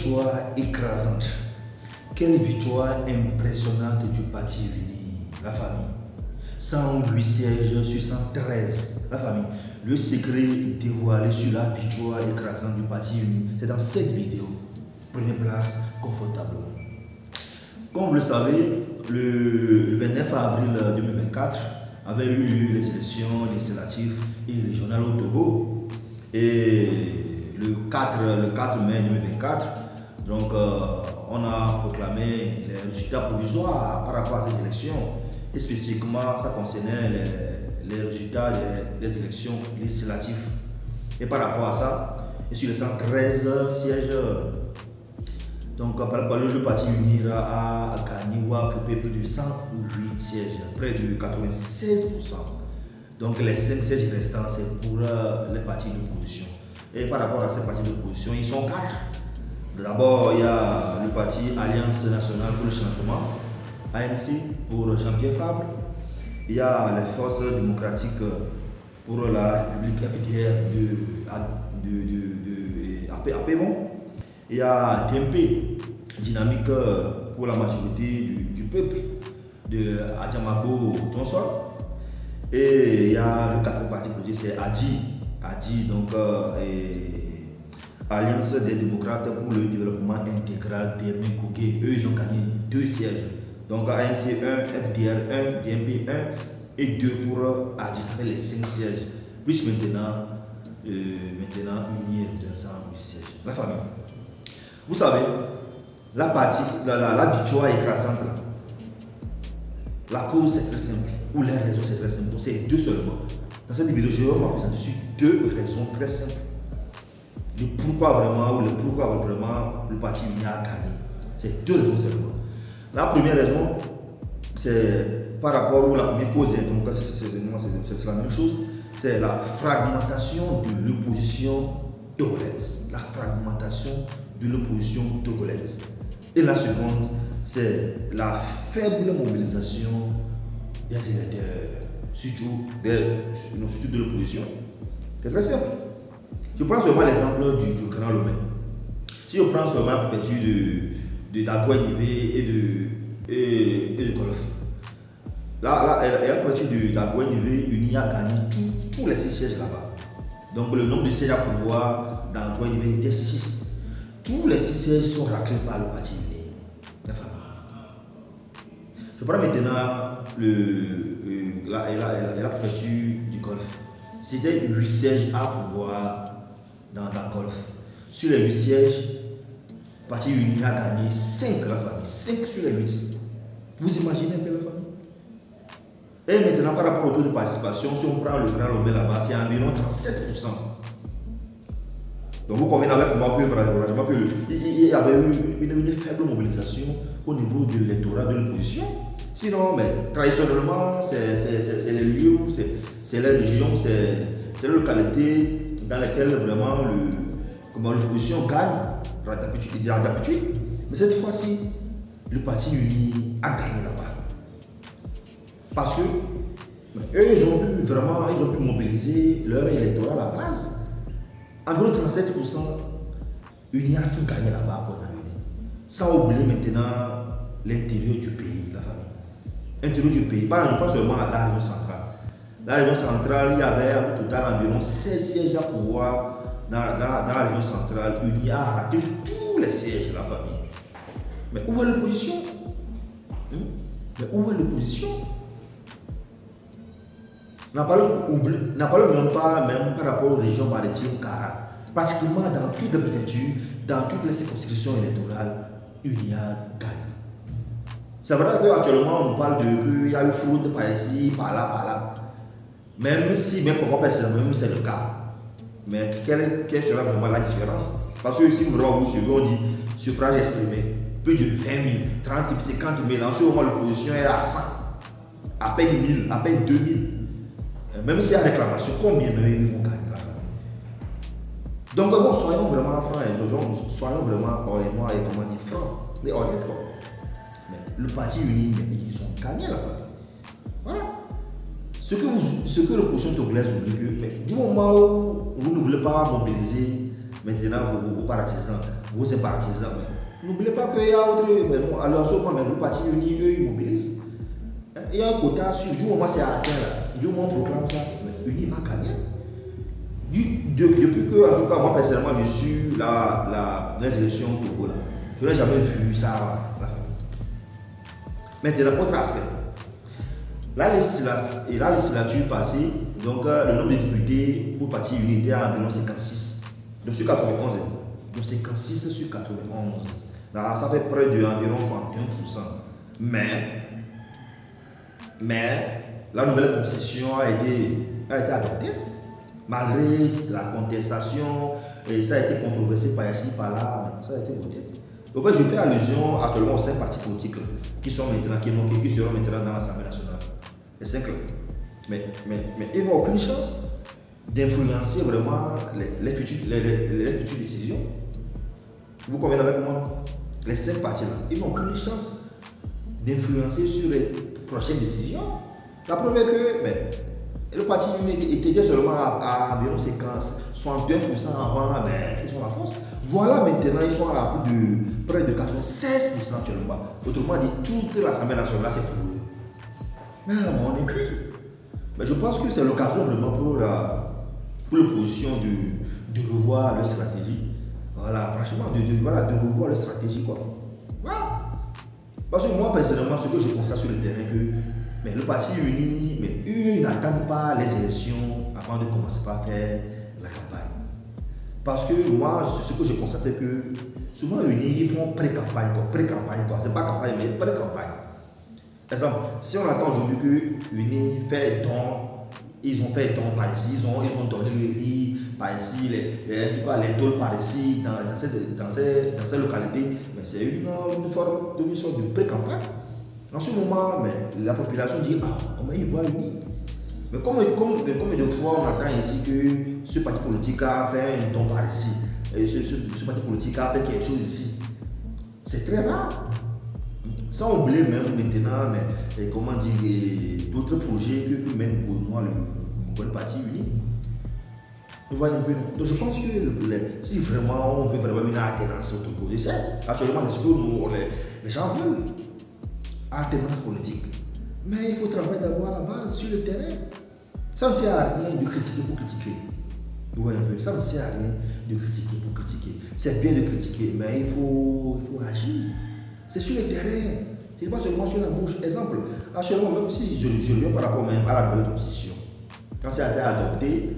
victoire écrasante. Quelle victoire impressionnante du parti uni, la famille. 108 sièges sur 113, la famille. Le secret dévoilé sur la victoire écrasante du parti uni, c'est dans cette vidéo. Première place, confortablement. Comme vous le savez, le 29 avril 2024 avait eu lieu les élections législatives et régionales au Togo. Et le 4 mai 2024, donc on a proclamé les résultats provisoires par rapport à ces élections. Et spécifiquement, ça concernait les résultats des élections législatives. Et par rapport à ça, et sur les 113 sièges, donc le parti uni a gagné ou a occupé plus de 108 sièges, près de 96%. Donc les 5 sièges restants, c'est pour les partis d'opposition. Et par rapport à ces partis d'opposition, ils sont 4. D'abord, il y a le parti Alliance nationale pour le changement, ANC, pour Jean-Pierre Fabre. Il y a les forces démocratiques pour la République FDR de Apémon. Il y a DMP, dynamique pour la majorité du peuple, de Adjamabo Tonsor. Et il y a le quatrième parti politique, c'est ADI, donc Alliance des démocrates pour le développement intégral d'Hermine Kougué. Eux, ils ont gagné 2 sièges. Donc ANC 1, FDR 1, DMP 1 et 2 pour ADI, ça fait les 5 sièges. Plus maintenant unir de 108 sièges. La famille. Vous savez, la victoire écrasante, la cause est très simple, ou les raisons c'est très simple, c'est 2 seulement. Dans cette vidéo, je vais vous présenter sur 2 raisons très simples. Le pourquoi vraiment le parti uni a gagné. C'est 2 raisons seulement. La première raison, c'est par rapport à la première cause, donc c'est la même chose, c'est la fragmentation de l'opposition togolaise. La fragmentation de l'opposition togolaise. Et la seconde, c'est la faible mobilisation des électeurs, surtout de l'opposition. C'est très simple. Je prends seulement l'exemple du Grand Lomé. Si je prends seulement la préfecture de Dagoué-Nivé et de Golf, là, la préfecture de Dagoué-Nivé, Uni a gagné tous les 6 sièges là-bas. Donc le nombre de sièges à pouvoir dans Dagoué-Nivé était 6. Tous les 6 sièges sont raclés par le parti uni. Je prends maintenant la préfecture du Golfe. C'était 8 sièges à pouvoir dans le Golfe. Sur les 8 sièges, le parti uni a gagné 5 la famille. 5 sur les 8. Vous imaginez un peu la famille? Et maintenant, par rapport au taux de participation, si on prend le Grand Lomé là-bas, c'est environ 37%. Donc vous convenez avec moi qu'il y avait eu une faible mobilisation au niveau de l'électorat de l'opposition. Sinon, mais traditionnellement, c'est les lieux, c'est les régions, c'est les localités dans lesquelles vraiment l'opposition gagne d'habitude. Mais cette fois-ci, le parti uni a gagné là-bas. Parce que eux, ils ont pu mobiliser leur électorat à la base. Environ 37%, Uni a tout gagné là-bas pour l'année. Sans oublier maintenant l'intérieur du pays, la famille. L'intérieur du pays, pas seulement à la région centrale. La région centrale, il y avait au total environ 16 sièges à pouvoir dans la région centrale. Uni a raté tous les sièges de la famille. Mais où est l'opposition? N'a pas même par rapport aux régions maritimes Cara. Pratiquement dans toutes les préfectures, dans toutes les circonscriptions électorales, Uni a gagné. C'est vrai qu'actuellement on parle qu'il y a eu fraude par ici, par là. Même pour moi personnellement, c'est le cas. Mais quelle sera vraiment la différence? Parce que si vous suivez, on dit suffrage exprimé, plus de 20 000, 30 000, 50 000. En ce moment, l'opposition est à 100, à peine 1000, à peine 2000. Même s'il y a réclamation, combien ils vont gagner là? Donc, bon, soyons vraiment francs et soyons vraiment honnêtement et comment dire francs et honnêtes. Mais le parti uni, ils ont gagné là-bas. Voilà. Ce que l'opposition togolaise oublie, du moment où vous ne voulez pas mobiliser maintenant vos partisans, vos sympathisants. N'oubliez pas qu'il y a autre. Alors, seulement, mais le parti uni, eux, ils mobilisent. Il y a un quota sur du moment c'est atteint là. Du moment on proclame ça, mais uni va gagner. Depuis que, en tout cas, moi personnellement, je suis les élections au Togo là. Je n'ai jamais vu ça. Maintenant, autre aspect. La législature passée, donc le nombre de députés pour parti uni était à environ 56. Donc sur 91, donc 56 sur 91. Là, ça fait près d'environ 61%. Mais la nouvelle constitution a été adoptée. Malgré la contestation, et ça a été controversé par ici, par là, ça a été voté. Donc je fais allusion actuellement aux 5 partis politiques qui seront maintenant dans l'Assemblée nationale. Les 5 là. Mais ils n'ont aucune chance d'influencer vraiment les futures décisions. Vous convenez avec moi? Les 5 partis là, ils n'ont aucune chance d'influencer sur les prochaines décisions. La preuve est que le parti était seulement à environ 61% avant, mais ils sont à la force. Voilà, maintenant, ils sont à plus de près de 96% actuellement. Autrement dit, toute l'Assemblée nationale, c'est pour eux. Mais on est pris. Mais je pense que c'est l'occasion vraiment pour l'opposition de revoir leur stratégie. Voilà, franchement, de revoir leur stratégie, quoi. Voilà. Parce que moi, personnellement, ce que je constate sur le terrain, mais le parti uni, eux n'attendent pas les élections avant de commencer par faire la campagne. Parce que moi, ce que je constate, c'est que souvent unis, ils font pré-campagne, c'est pas campagne, mais pré-campagne. Par exemple, si on attend aujourd'hui que unis fait don, ils ont fait don par ici, ils ont donné le riz par ici, les tôles par ici, dans ces localités, mais c'est une sorte de pré-campagne. En ce moment, la population dit on va y voir unis. Mais comme de fois on attend ici que ce parti politique a fait un don par ici, et ce parti politique a fait quelque chose ici. C'est très rare. Sans oublier même maintenant, comment dire, d'autres projets que même pour moi, le parti uni. Vous voyez un peu. Donc je pense que si vraiment on veut vraiment une alternance au Togo, je sais, actuellement c'est ce que les gens veulent. Alternance politique. Mais il faut travailler d'abord à la base, sur le terrain. Ça ne sert à rien de critiquer pour critiquer. Vous voyez un peu, ça ne sert à rien de critiquer pour critiquer. C'est bien de critiquer, mais il faut agir. C'est sur le terrain. Ce n'est pas seulement sur la bouche. Exemple, actuellement, même si je reviens par rapport même à la nouvelle constitution, quand ça a été adopté,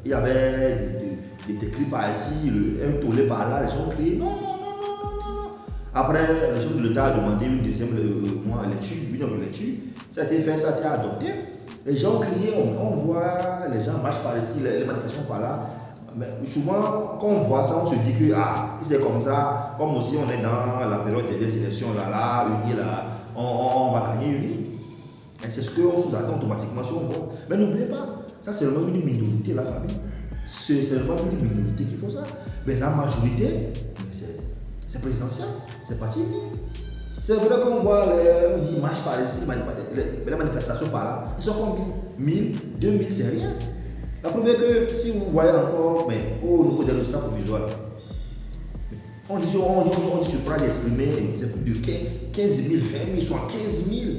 il y avait des cris par ici, un tollé par là, les gens criaient non. Après, le chef de l'État a demandé une deuxième lecture, ça a été fait, ça a été adopté. Les gens crient, on voit les gens marchent par ici, les manifestations par là. Mais souvent, quand on voit ça, on se dit que c'est comme ça, comme aussi on est dans la période des élections, unis, on va gagner unis. C'est ce qu'on sous-attend automatiquement si on voit. Mais n'oubliez pas, ça c'est vraiment une minorité, la famille. C'est vraiment une minorité qui fait ça. Mais la majorité, c'est présidentiel, c'est parti. C'est vrai qu'on voit les marches par ici, les manifestations par là. Ils sont combien 1000, 2000, c'est rien. La preuve est que si vous voyez encore, au niveau des résultats provisoires, on dit se prend d'exprimer, c'est plus de 15 000, 20 000, soit 15 000.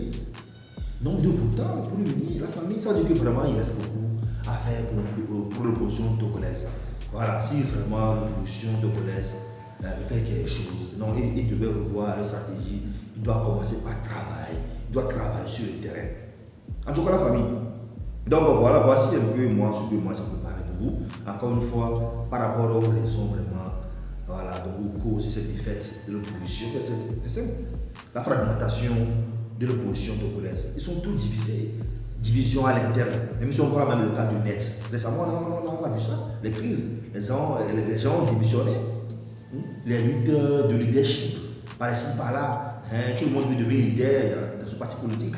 Donc de votants pour unir la famille, ça veut dire que vraiment il reste beaucoup à faire pour l'opposition togolaise. Voilà, si vraiment l'opposition togolaise fait quelque chose, donc il devait revoir la stratégie, il doit commencer par travailler, il doit travailler sur le terrain. En tout cas la famille. Donc voilà, voici un peu moi ce que moi j'ai préparé pour vous. Encore une fois, par rapport aux raisons vraiment, voilà, donc aux causes de cette défaite de l'opposition, c'est simple. La fragmentation de l'opposition togolaise. Ils sont tous divisés. Division à l'interne. Même si on voit même le cas de Net. Récemment, on a vu ça. Les crises. Les gens ont démissionné. Les luttes de leadership, par ici, par là. Tout le monde veut devenir leader dans ce parti politique.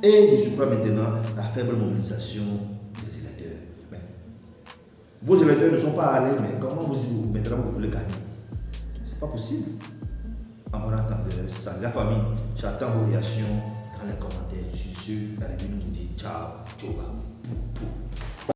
Et je supprime maintenant la faible mobilisation des électeurs. Mais, vos électeurs ne sont pas allés, mais comment maintenant vous voulez gagner? C'est pas possible. En mon entendeur, ça, la famille, j'attends vos réactions dans les commentaires. Je suis sûr, la revue nous dit ciao, ciao.